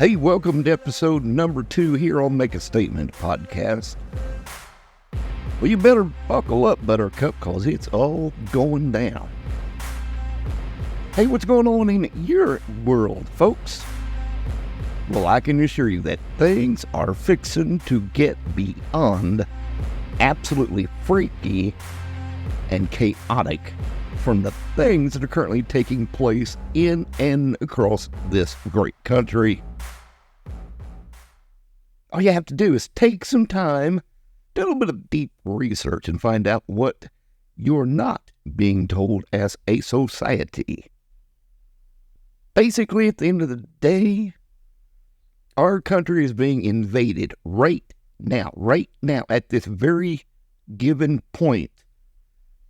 Hey, welcome to episode number 2 here on Make a Statement podcast. Well, you better buckle up, Buttercup, because it's all going down. Hey, what's going on in your world, folks? Well, I can assure you that things are fixing to get beyond absolutely freaky and chaotic from the things that are currently taking place in and across this great country. All you have to do is take some time, do a little bit of deep research, and find out what you're not being told as a society. Basically, at the end of the day, our country is being invaded right now, at this very given point,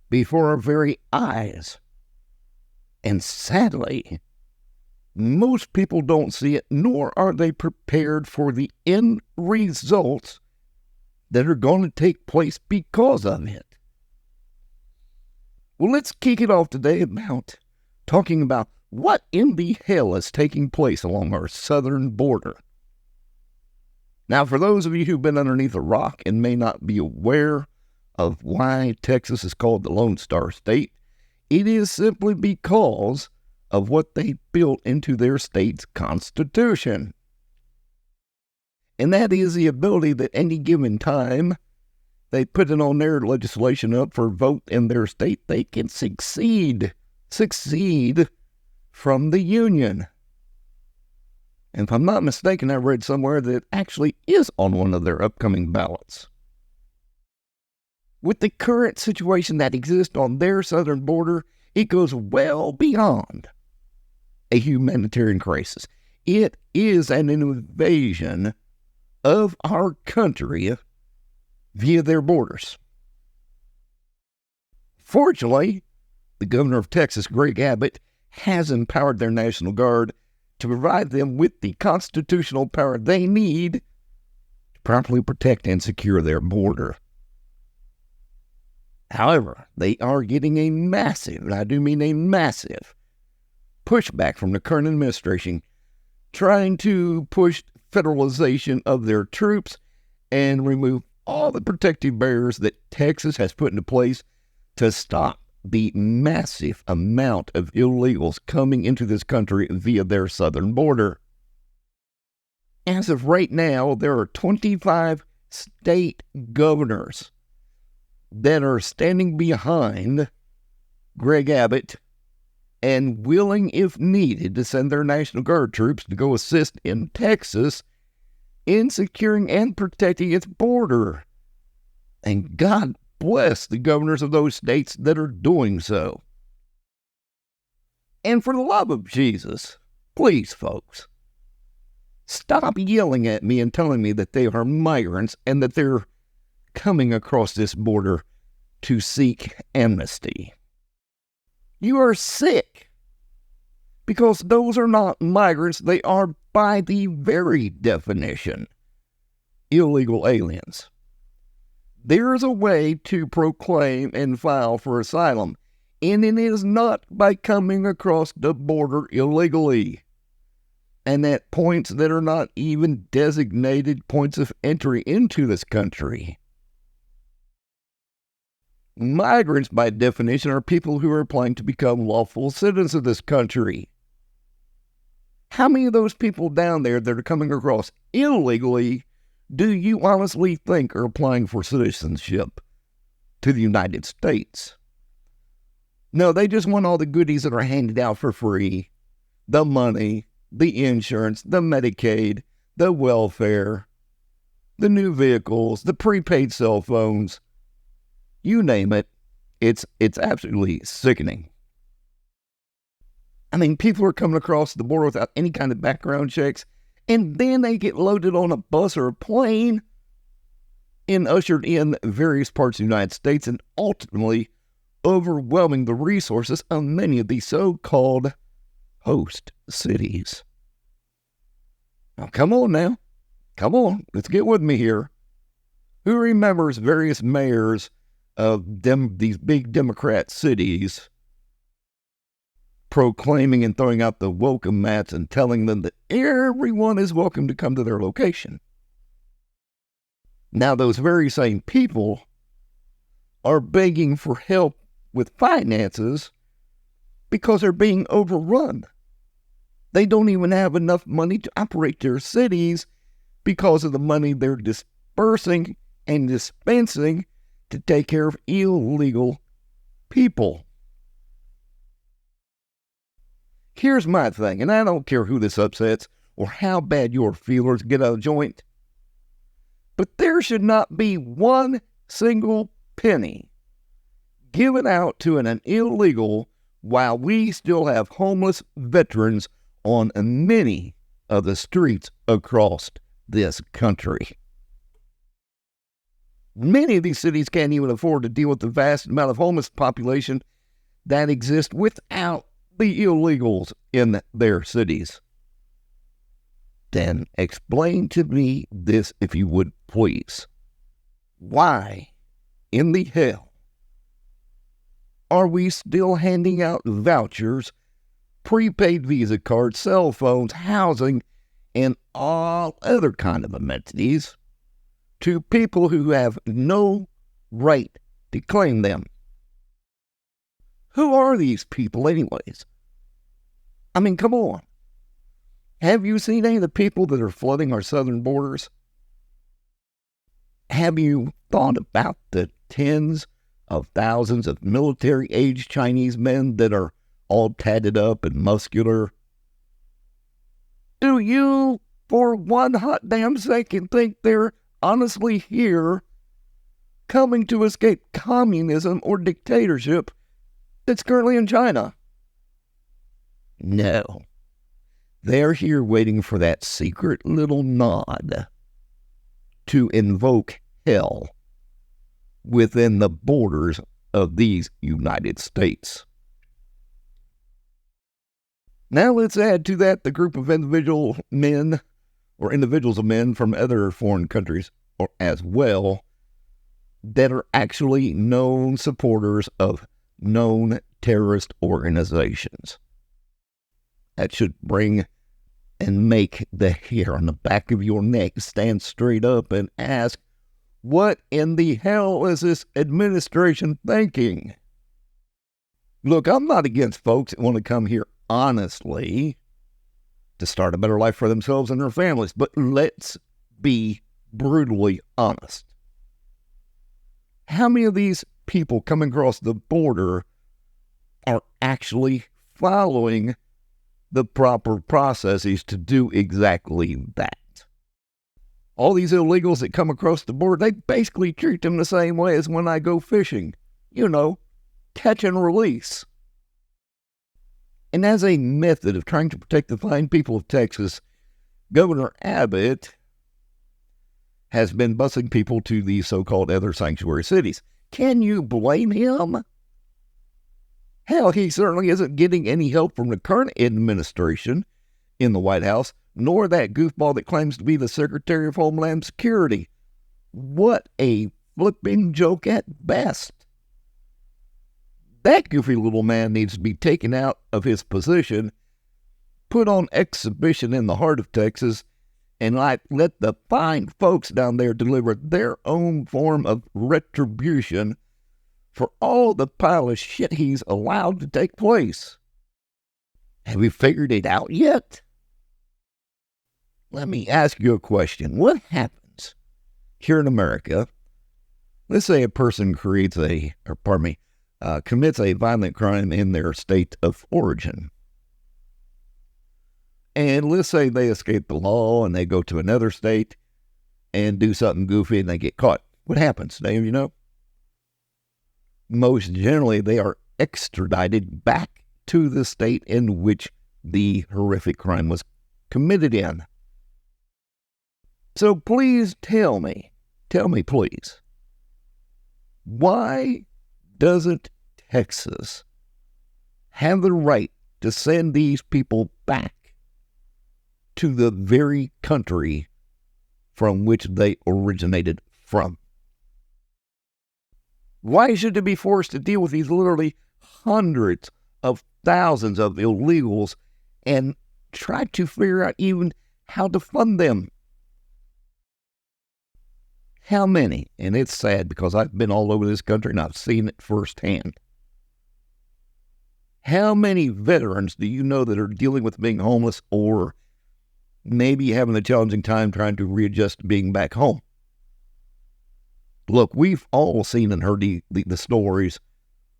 before our very eyes. And sadly, most people don't see it, nor are they prepared for the end results that are going to take place because of it. Well, let's kick it off today about talking about what in the hell is taking place along our southern border. Now, for those of you who've been underneath a rock and may not be aware of why Texas is called the Lone Star State, it is simply because of what they built into their state's constitution. And that is the ability that any given time they put it on their legislation up for vote in their state, they can succeed from the Union. And if I'm not mistaken, I read somewhere that it actually is on one of their upcoming ballots. With the current situation that exists on their southern border, it goes well beyond a humanitarian crisis. It is an invasion of our country via their borders. Fortunately, the governor of Texas, Greg Abbott, has empowered their National Guard to provide them with the constitutional power they need to properly protect and secure their border. However, they are getting a massive, and I do mean a massive, pushback from the current administration trying to push federalization of their troops and remove all the protective barriers that Texas has put into place to stop the massive amount of illegals coming into this country via their southern border. As of right now, there are 25 state governors that are standing behind Greg Abbott and willing, if needed, to send their National Guard troops to go assist in Texas in securing and protecting its border. And God bless the governors of those states that are doing so. And for the love of Jesus, please, folks, stop yelling at me and telling me that they are migrants and that they're coming across this border to seek amnesty. You are sick, because those are not migrants. They are, by the very definition, illegal aliens. There is a way to proclaim and file for asylum, and it is not by coming across the border illegally, and at points that are not even designated points of entry into this country. Migrants, by definition, are people who are applying to become lawful citizens of this country. How many of those people down there that are coming across illegally do you honestly think are applying for citizenship to the United States? No, they just want all the goodies that are handed out for free. The money, the insurance, the Medicaid, the welfare, the new vehicles, the prepaid cell phones. You name it, it's absolutely sickening. I mean, people are coming across the border without any kind of background checks, and then they get loaded on a bus or a plane and ushered in various parts of the United States and ultimately overwhelming the resources of many of these so-called host cities. Now, come on now. Come on, let's get with me here. Who remembers various mayors of these big Democrat cities proclaiming and throwing out the welcome mats and telling them that everyone is welcome to come to their location. Now, those very same people are begging for help with finances because they're being overrun. They don't even have enough money to operate their cities because of the money they're dispersing and dispensing to take care of illegal people. Here's my thing, and I don't care who this upsets or how bad your feelers get out of joint, but there should not be one single penny given out to an illegal while we still have homeless veterans on many of the streets across this country. Many of these cities can't even afford to deal with the vast amount of homeless population that exists without the illegals in their cities. Then explain to me this, if you would, please. Why in the hell are we still handing out vouchers, prepaid Visa cards, cell phones, housing, and all other kind of amenities to people who have no right to claim them? Who are these people anyways? I mean, come on. Have you seen any of the people that are flooding our southern borders? Have you thought about the tens of thousands of military-aged Chinese men that are all tatted up and muscular? Do you, for one hot damn second, think they're honestly here coming to escape communism or dictatorship that's currently in China? No. They're here waiting for that secret little nod to invoke hell within the borders of these United States. Now let's add to that the group of individuals of men from other foreign countries as well that are actually known supporters of known terrorist organizations. That should bring and make the hair on the back of your neck stand straight up and ask, what in the hell is this administration thinking? Look, I'm not against folks that want to come here honestly to start a better life for themselves and their families, but let's be brutally honest. How many of these people coming across the border are actually following the proper processes to do exactly that? All these illegals that come across the border, they basically treat them the same way as when I go fishing. You know, catch and release. And as a method of trying to protect the fine people of Texas, Governor Abbott has been busing people to these so-called other sanctuary cities. Can you blame him? Hell, he certainly isn't getting any help from the current administration in the White House, nor that goofball that claims to be the Secretary of Homeland Security. What a flipping joke at best. That goofy little man needs to be taken out of his position, put on exhibition in the heart of Texas, and let the fine folks down there deliver their own form of retribution for all the pile of shit he's allowed to take place. Have you figured it out yet? Let me ask you a question. What happens here in America? Let's say a person commits a violent crime in their state of origin. And let's say they escape the law and they go to another state and do something goofy and they get caught. What happens? You know? Most generally, they are extradited back to the state in which the horrific crime was committed in. So please tell me please, why doesn't Texas have the right to send these people back to the very country from which they originated from? Why should they be forced to deal with these literally hundreds of thousands of illegals and try to figure out even how to fund them. How many, and it's sad because I've been all over this country and I've seen it firsthand. How many veterans do you know that are dealing with being homeless or maybe having a challenging time trying to readjust to being back home? Look, we've all seen and heard the stories,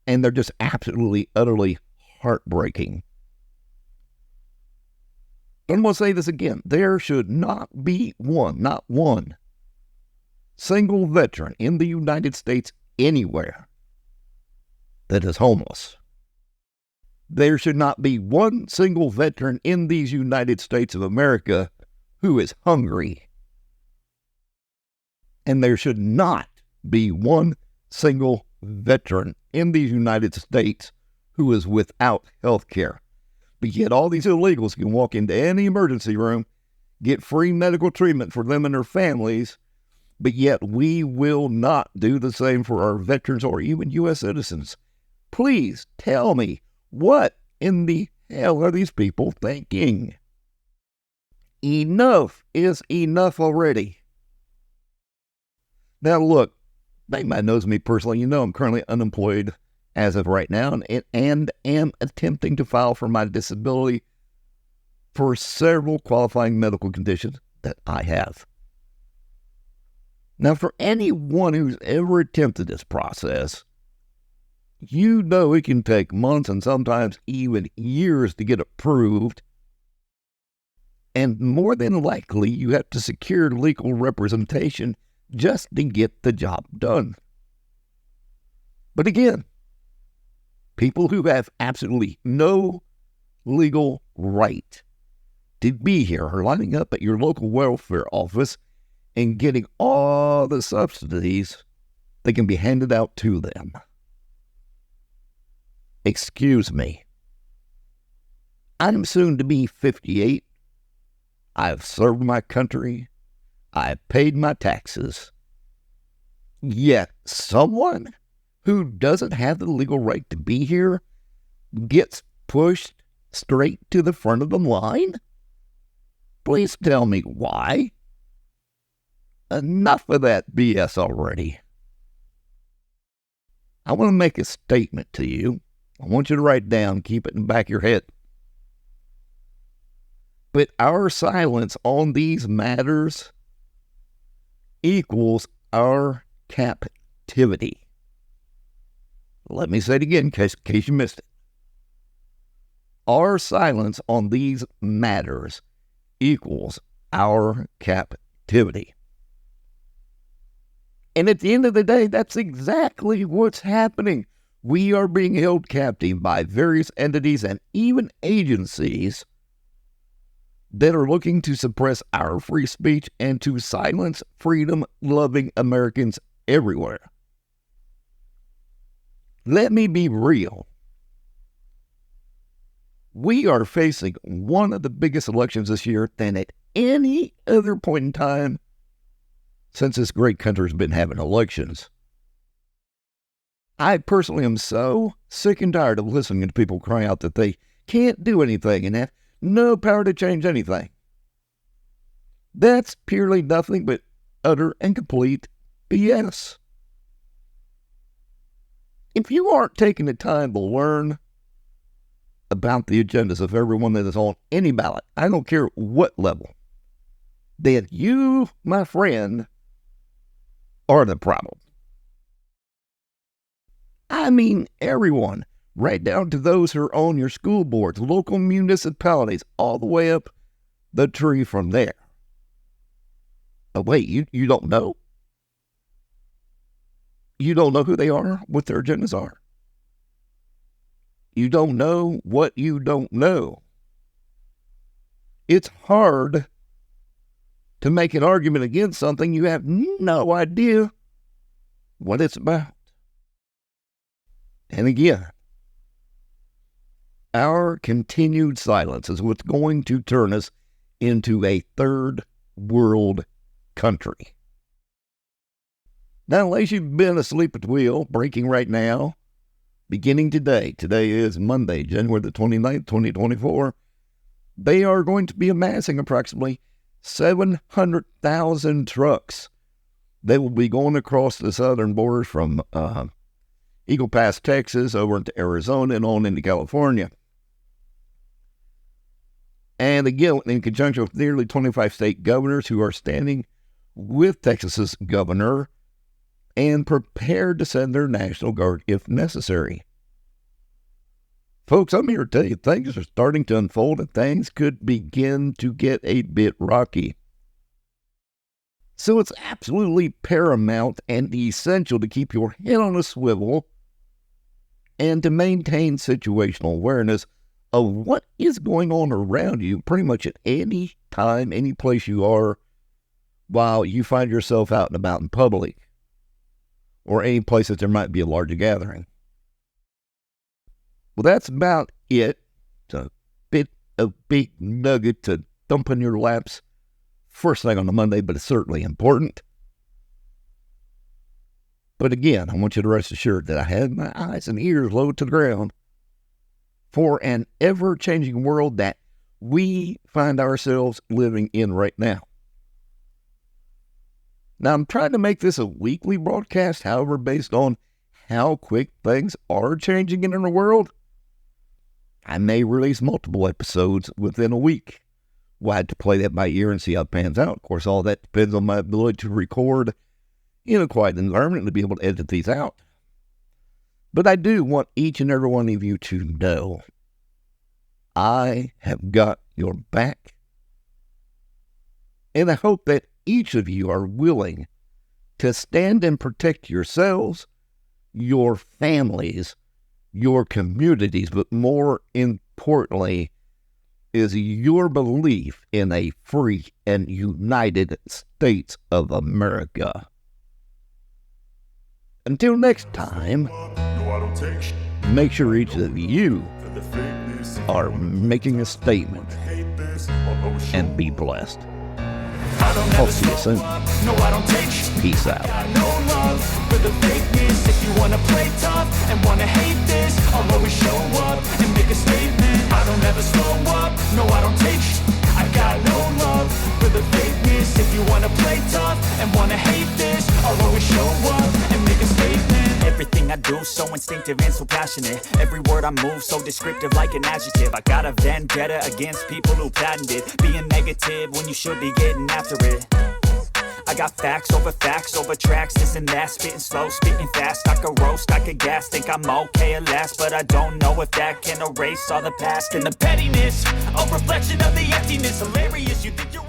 and they're just absolutely, utterly heartbreaking. I'm going to say this again. There should not be not one, single veteran in the United States anywhere that is homeless. There should not be one single veteran in these United States of America who is hungry. And there should not be one single veteran in these United States who is without health care. But yet all these illegals can walk into any emergency room, get free medical treatment for them and their families, but yet we will not do the same for our veterans or even U.S. citizens. Please tell me, what in the hell are these people thinking? Enough is enough already. Now look, anybody knows me personally, you know I'm currently unemployed as of right now and am attempting to file for my disability for several qualifying medical conditions that I have. Now, for anyone who's ever attempted this process, you know it can take months and sometimes even years to get approved. And more than likely, you have to secure legal representation just to get the job done. But again, people who have absolutely no legal right to be here are lining up at your local welfare office and getting all the subsidies that can be handed out to them. Excuse me. I'm soon to be 58. I've served my country. I've paid my taxes. Yet someone who doesn't have the legal right to be here gets pushed straight to the front of the line? Please tell me why. Enough of that BS already. I want to make a statement to you. I want you to write it down, keep it in the back of your head. But our silence on these matters equals our captivity. Let me say it again in case you missed it. Our silence on these matters equals our captivity. And at the end of the day, that's exactly what's happening. We are being held captive by various entities and even agencies that are looking to suppress our free speech and to silence freedom-loving Americans everywhere. Let me be real. We are facing one of the biggest elections this year than at any other point in time since this great country has been having elections. I personally am so sick and tired of listening to people cry out that they can't do anything and have no power to change anything. That's purely nothing but utter and complete BS. If you aren't taking the time to learn about the agendas of everyone that is on any ballot, I don't care what level, then you, my friend, are the problem. I mean everyone, right down to those who are on your school boards, local municipalities, all the way up the tree from there. Oh, wait, you don't know? You don't know who they are, what their agendas are? You don't know what you don't know. It's hard to make an argument against something you have no idea what it's about. And again, our continued silence is what's going to turn us into a third world country. Now, unless you've been asleep at the wheel, breaking right now, beginning today. Today is Monday, January the 29th, 2024. They are going to be amassing approximately 700,000 trucks. They will be going across the southern borders from Eagle Pass, Texas, over into Arizona and on into California. And again, in conjunction with nearly 25 state governors who are standing with Texas's governor and prepared to send their National Guard if necessary. Folks, I'm here to tell you, things are starting to unfold and things could begin to get a bit rocky. So it's absolutely paramount and essential to keep your head on a swivel and to maintain situational awareness of what is going on around you pretty much at any time, any place you are, while you find yourself out and about in public, or any place that there might be a larger gathering. Well, that's about it. It's a bit of big nugget to dump in your laps first thing on a Monday, but it's certainly important. But again, I want you to rest assured that I have my eyes and ears low to the ground for an ever-changing world that we find ourselves living in right now. Now, I'm trying to make this a weekly broadcast, however, based on how quick things are changing in our world, I may release multiple episodes within a week. We'll have to play that by ear and see how it pans out. Of course, all that depends on my ability to record in a quiet environment and to be able to edit these out. But I do want each and every one of you to know I have got your back. And I hope that each of you are willing to stand and protect yourselves, your families, your communities, but more importantly, is your belief in a free and united States of America. Until next time, make sure each of you are making a statement and be blessed. I'll see you soon. Peace out. No love for the fakeness. If you wanna play tough and wanna hate this, I'll always show up and make a statement. I don't ever slow up, no I don't take I got no love for the fakeness. If you wanna play tough and wanna hate this, I'll always show up and make a statement. Everything I do so instinctive and so passionate. Every word I move so descriptive like an adjective. I got a vendetta against people who patented being negative when you should be getting after it. I got facts over tracks, this and that. Spitting slow, spitting fast. I could roast, I could gas. Think I'm okay at last, but I don't know if that can erase all the past. And the pettiness, a reflection of the emptiness. Hilarious, you think you're